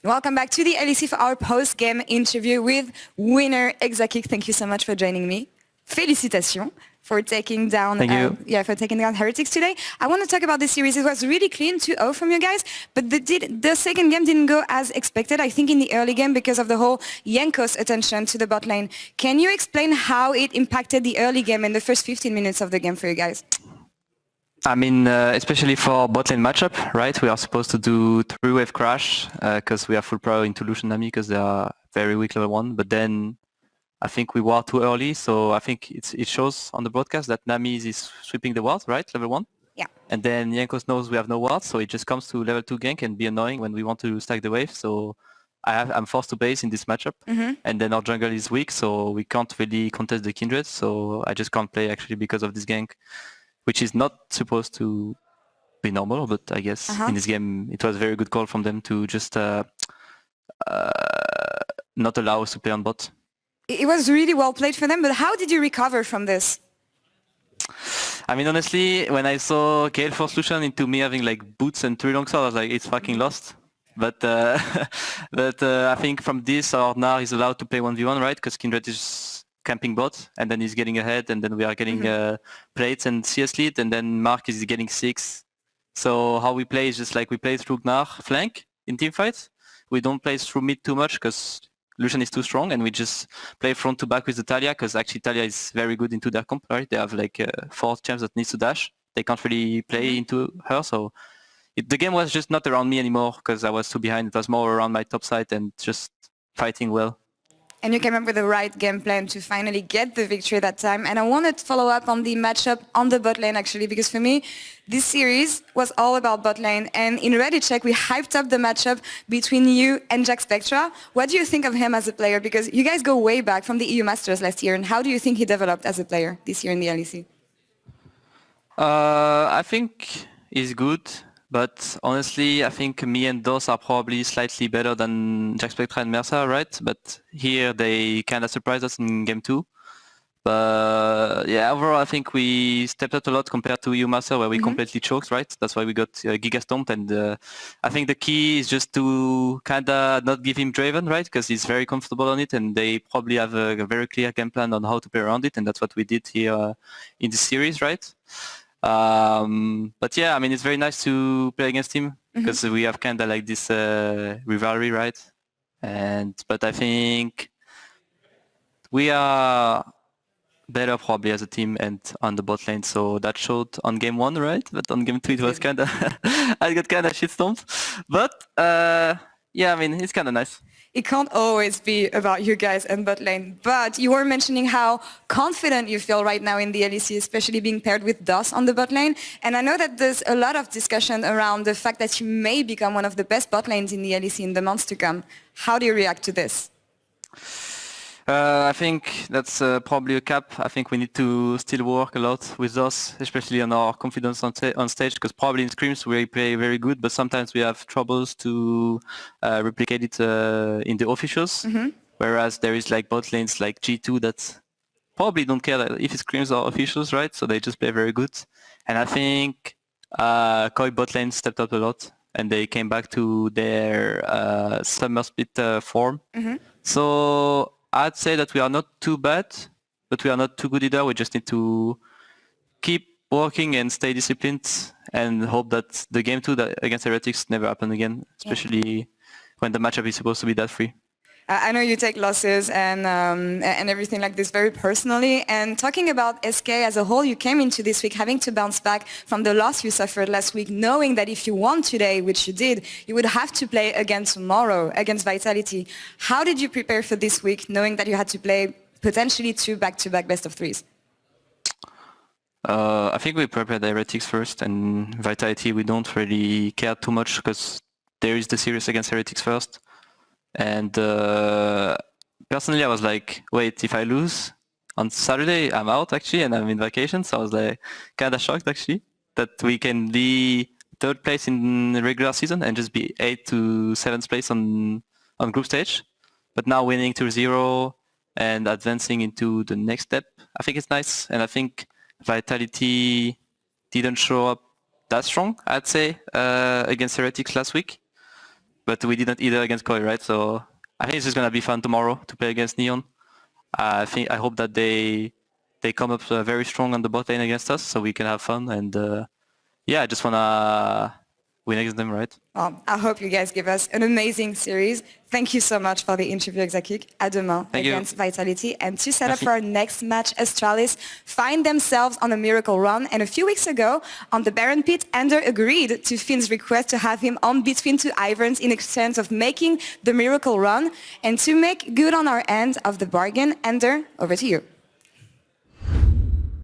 Welcome back to the LEC for our post-game interview with winner Exakick. Thank you so much for joining me. Félicitations for taking down for taking down Heretics today. I want to talk about this series. It was really clean 2-0 from you guys, but the second game didn't go as expected, I think, in the early game because of the whole Jankos attention to the bot lane. Can you explain how it impacted the early game and the first 15 minutes of the game for you guys? I mean, especially for bot lane matchup, right? We are supposed to do 3-wave crash because we are full pro into Lucian Nami because they are very weak level 1. But then I think we were too early, so I think it shows on the broadcast that Nami is sweeping the ward, right? Level 1. Yeah. And then Jankos knows we have no ward, so it just comes to level 2 gank and be annoying when we want to stack the wave. So I'm forced to base in this matchup. And then our jungle is weak, so we can't really contest the Kindred. So I just can't play actually because of this gank, which is not supposed to be normal, but I guess in this game it was a very good call from them to just not allow us to play on bot. It was really well played for them, but how did you recover from this? I mean, honestly, when I saw Gale force Lucian into me having like boots and 3 longsword, I was like, it's fucking lost. But I think from this, our Gnar is allowed to play 1v1, right? Because Kindred is camping bot, and then he's getting ahead, and then we are getting plates and CS lead, and then Mark is getting 6. So how we play is just like we play through Gnar flank in teamfights. We don't play through mid too much because Lucian is too strong, and we just play front to back with the Talia because actually Talia is very good into their comp, right? They have like 4 champs that needs to dash. They can't really play into her, so the game was just not around me anymore because I was too behind. It was more around my top side and just fighting well. And you came up with the right game plan to finally get the victory that time. And I wanted to follow up on the matchup on the bot lane, actually, because for me, this series was all about bot lane. And in Reddit check, we hyped up the matchup between you and Jack Spectra. What do you think of him as a player? Because you guys go way back from the EU Masters last year. And how do you think he developed as a player this year in the LEC? I think he's good. But honestly, I think me and Dos are probably slightly better than Jack Spectra and Mercer, right? But here they kind of surprised us in game 2. But yeah, overall I think we stepped up a lot compared to EU Master where we completely choked, right? That's why we got Giga Stomped, and I think the key is just to kind of not give him Draven, right? Because he's very comfortable on it, and they probably have a very clear game plan on how to play around it, and that's what we did here in this series, right? But yeah, I mean, it's very nice to play against him because we have kind of like this rivalry, right? But I think we are better probably as a team and on the bot lane, so that showed on game 1, right? But on game 2 it was kind of I got kind of shit stomped. But yeah, I mean, it's kind of nice. It can't always be about you guys and bot lane, but you were mentioning how confident you feel right now in the LEC, especially being paired with DOS on the bot lane. And I know that there's a lot of discussion around the fact that you may become one of the best bot lanes in the LEC in the months to come. How do you react to this? I think that's probably a cap. I think we need to still work a lot with us, especially on our confidence on stage, because probably in scrims we play very good, but sometimes we have troubles to replicate it in the officials, whereas there is like bot lanes like G2 that probably don't care if it's scrims or officials, right? So they just play very good. And I think Koi bot lane stepped up a lot, and they came back to their summer split form. So I'd say that we are not too bad, but we are not too good either. We just need to keep working and stay disciplined and hope that the game 2 against Heretics never happen again, especially when the matchup is supposed to be that free. I know you take losses and everything like this very personally. And talking about SK as a whole, you came into this week having to bounce back from the loss you suffered last week, knowing that if you won today, which you did, you would have to play again tomorrow against Vitality. How did you prepare for this week, knowing that you had to play potentially 2 back-to-back best-of-3s? I think we prepared Heretics first, and Vitality we don't really care too much because there is the series against Heretics first. And personally I was like, wait, if I lose on Saturday I'm out actually and I'm in vacation, so I was like kind of shocked actually that we can be 3rd place in the regular season and just be 8th to 7th place on group stage. But now winning 2-0 and advancing into the next step, I think it's nice. And I think Vitality didn't show up that strong, I'd say, against Heretics last week. but we didn't either against Koi, right? So I think it's just gonna be fun tomorrow to play against Neon. I hope that they come up very strong on the bot lane against us, so we can have fun. And I just wanna win against them, right? Well, I hope you guys give us an amazing series. Thank you so much for the interview, Exakick. À demain against Vitality. And to set up for our next match, Astralis find themselves on a miracle run. And a few weeks ago, on the Baron Pit, Ender agreed to Finn's request to have him on between two Iverns in exchange of making the miracle run. And to make good on our end of the bargain, Ender, over to you.